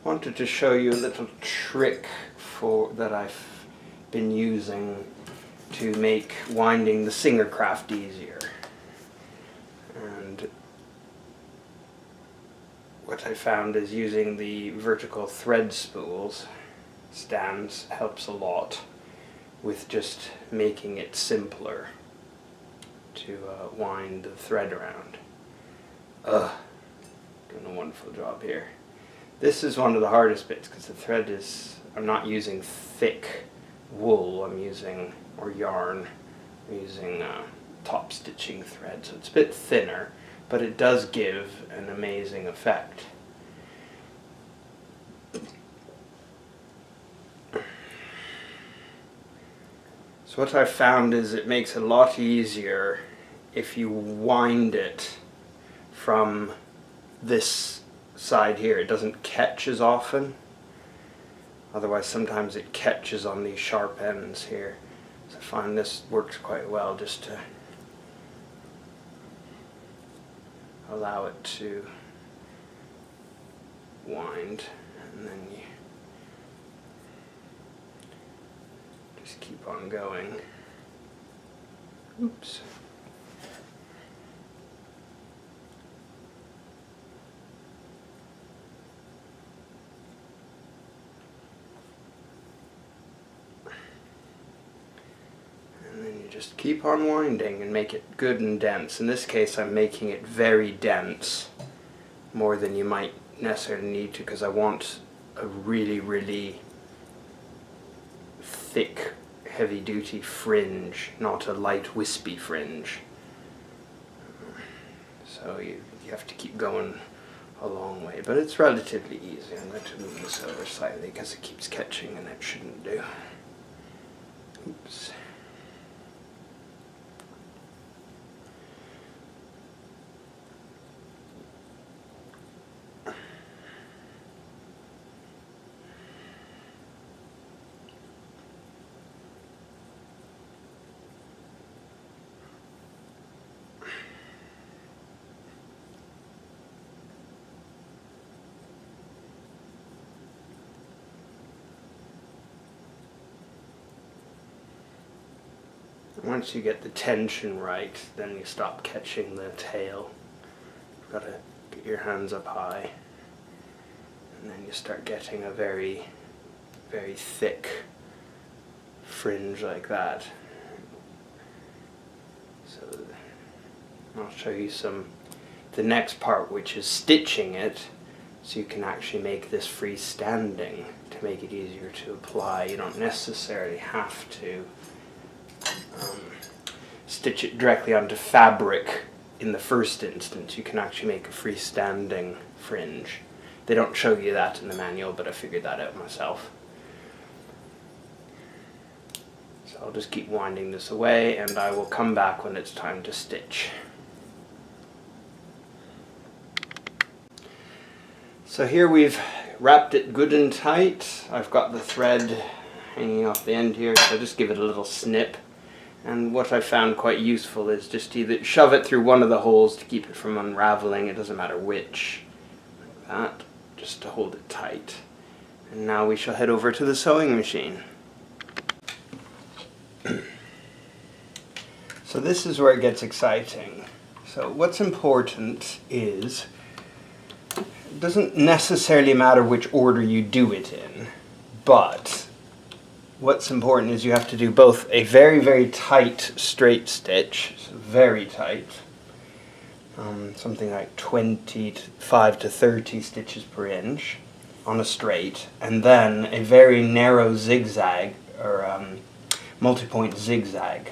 wanted to show you a little trick that I've been using to make winding the SingerCraft easier. And what I found is using the vertical thread spools stands helps a lot with just making it simpler to wind the thread around. Doing a wonderful job here. This is one of the hardest bits because the thread is, I'm not using thick wool, or yarn, I'm using top stitching thread, so it's a bit thinner, but it does give an amazing effect. So what I've found is it makes it a lot easier if you wind it from this side here. It doesn't catch as often. Otherwise sometimes it catches on these sharp ends here. So I find this works quite well just to allow it to wind, and then you just keep on going. Oops. And then you just keep on winding and make it good and dense. In this case I'm making it very dense, more than you might necessarily need to, because I want a really, really thick, heavy-duty fringe, not a light, wispy fringe. So you have to keep going a long way, but it's relatively easy. I'm going to move this over slightly because it keeps catching and it shouldn't do. Oops. Once you get the tension right, then you stop catching the tail. You've got to get your hands up high, and then you start getting a very, very thick fringe like that. So I'll show you the next part, which is stitching it, so you can actually make this freestanding to make it easier to apply. You don't necessarily have to stitch it directly onto fabric in the first instance. You can actually make a freestanding fringe. They don't show you that in the manual, but I figured that out myself. So I'll just keep winding this away, and I will come back when it's time to stitch. So here we've wrapped it good and tight. I've got the thread hanging off the end here, so I just give it a little snip. And what I found quite useful is just either shove it through one of the holes to keep it from unraveling, it doesn't matter which, like that, just to hold it tight. And now we shall head over to the sewing machine. So this is where it gets exciting. So what's important is, it doesn't necessarily matter which order you do it in, but what's important is you have to do both a very, very tight straight stitch, so very tight, something like 25 to 30 stitches per inch on a straight, and then a very narrow zigzag, or multi-point zigzag.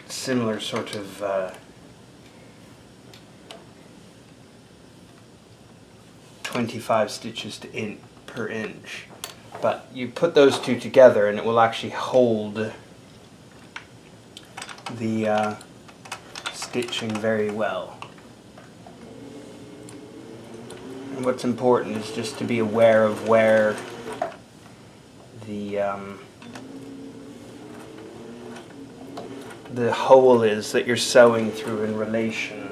Similar sort of 25 stitches per inch. But you put those two together and it will actually hold the stitching very well. And what's important is just to be aware of where the hole is that you're sewing through in relation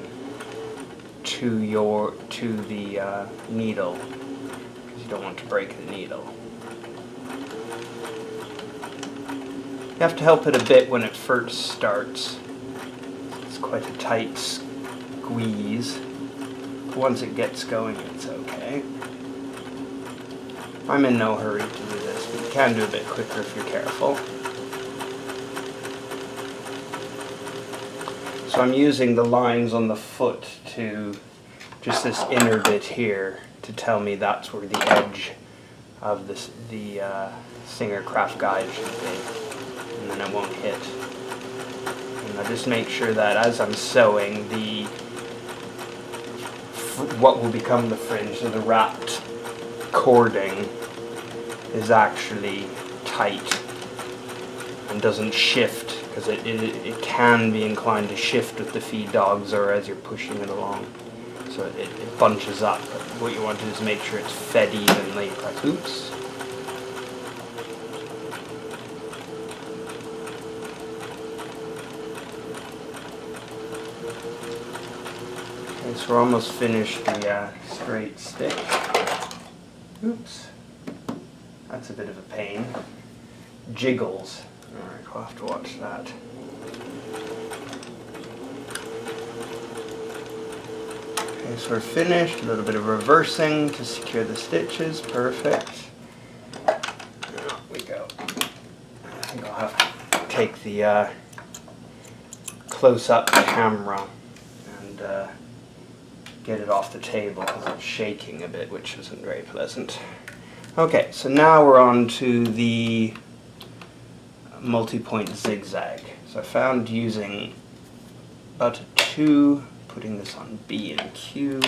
to the needle, because you don't want to break the needle. You have to help it a bit when it first starts. It's quite a tight squeeze. Once it gets going, it's okay. I'm in no hurry to do this, but you can do a bit quicker if you're careful. So I'm using the lines on the foot to, just this inner bit here, to tell me that's where the edge of the SingerCraft guide should be, and then it won't hit. And I just make sure that as I'm sewing, what will become the fringe, so the wrapped cording, is actually tight and doesn't shift, because it can be inclined to shift with the feed dogs or as you're pushing it along. So it bunches up. But what you want to do is make sure it's fed evenly. Like, oops. Okay, so we're almost finished the straight stick. Oops. That's a bit of a pain. Jiggles. Alright, we'll have to watch that. Okay, so we're finished. A little bit of reversing to secure the stitches. Perfect. There we go. I think I'll have to take the close-up camera and get it off the table because it's shaking a bit, which isn't very pleasant. Okay, so now we're on to the multi-point zigzag. So I found using about a 2, putting this on B and Q,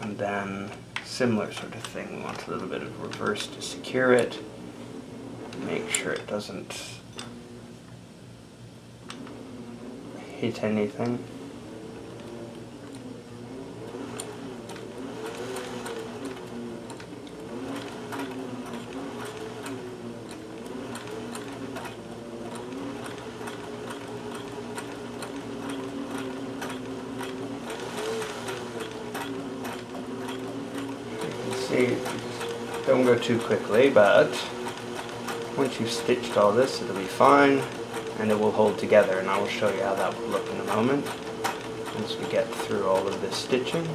and then similar sort of thing. We want a little bit of reverse to secure it. Make sure it doesn't hit anything. See, don't go too quickly, but once you've stitched all this, it'll be fine and it will hold together, and I will show you how that will look in a moment once we get through all of this stitching.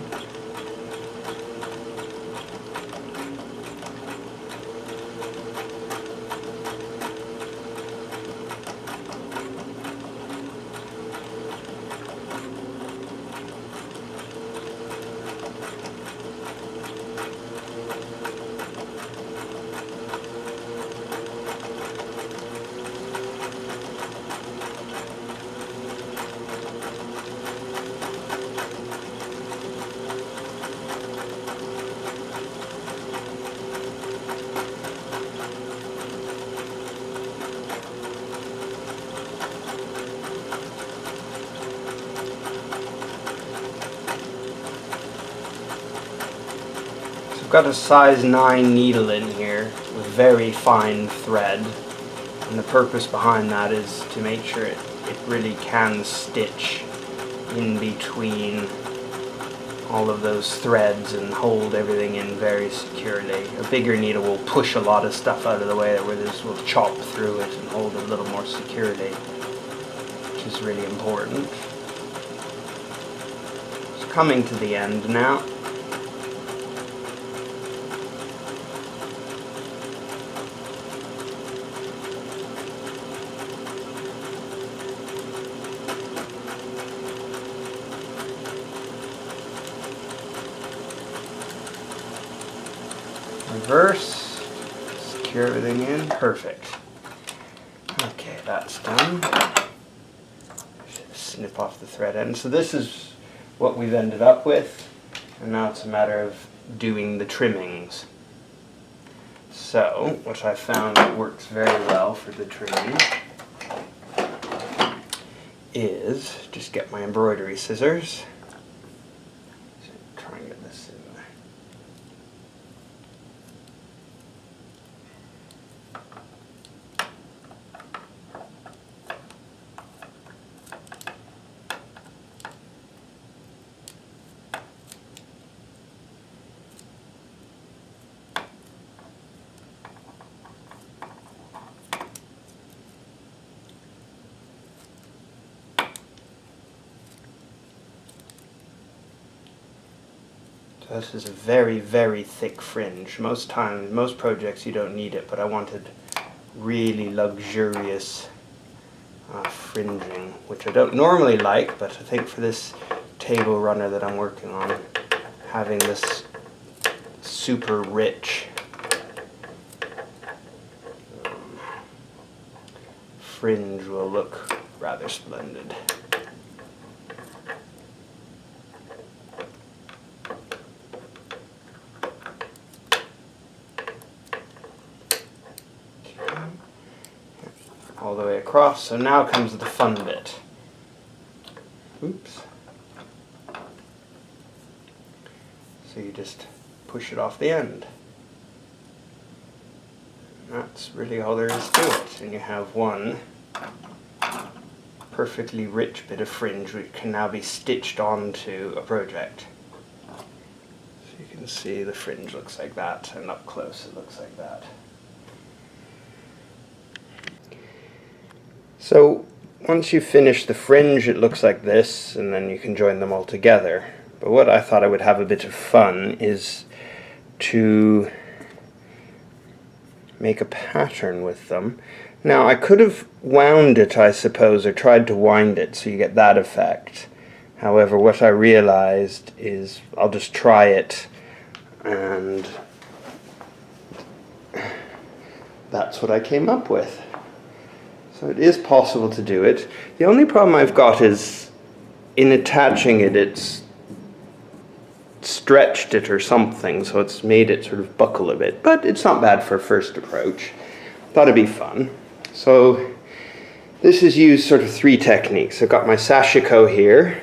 I've got a size 9 needle in here with very fine thread, and the purpose behind that is to make sure it really can stitch in between all of those threads and hold everything in very securely. A bigger needle will push a lot of stuff out of the way, where this will chop through it and hold it a little more securely, which is really important. It's coming to the end now. Reverse, secure everything in, perfect. Okay, that's done. Snip off the thread end. So this is what we've ended up with, and now it's a matter of doing the trimmings. So, what I found that works very well for the trimming is just get my embroidery scissors. So try and get this in there. This is a very, very thick fringe. Most times, most projects you don't need it, but I wanted really luxurious fringing, which I don't normally like, but I think for this table runner that I'm working on, having this super rich fringe will look rather splendid. All the way across, so now comes the fun bit. Oops. So you just push it off the end. And that's really all there is to it. And you have one perfectly rich bit of fringe which can now be stitched onto a project. So you can see the fringe looks like that, and up close it looks like that. So once you finish the fringe, it looks like this, and then you can join them all together. But what I thought I would have a bit of fun is to make a pattern with them. Now I could have wound it, I suppose, or tried to wind it so you get that effect. However, what I realized is I'll just try it, and that's what I came up with. So it is possible to do it. The only problem I've got is in attaching it, it's stretched it or something, so it's made it sort of buckle a bit. But it's not bad for a first approach. Thought it'd be fun. So this is used sort of three techniques. I've got my sashiko here.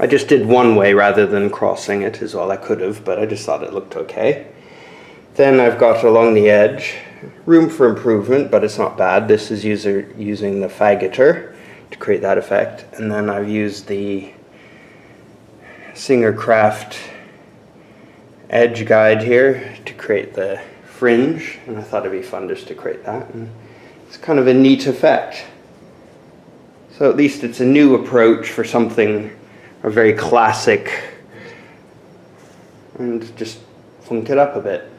I just did one way rather than crossing it is all I could have, but I just thought it looked okay. Then I've got along the edge, room for improvement, but it's not bad. This is using the fagoter to create that effect. And then I've used the SingerCraft edge guide here to create the fringe, and I thought it'd be fun just to create that. And it's kind of a neat effect. So at least it's a new approach for something very classic, and just funk it up a bit.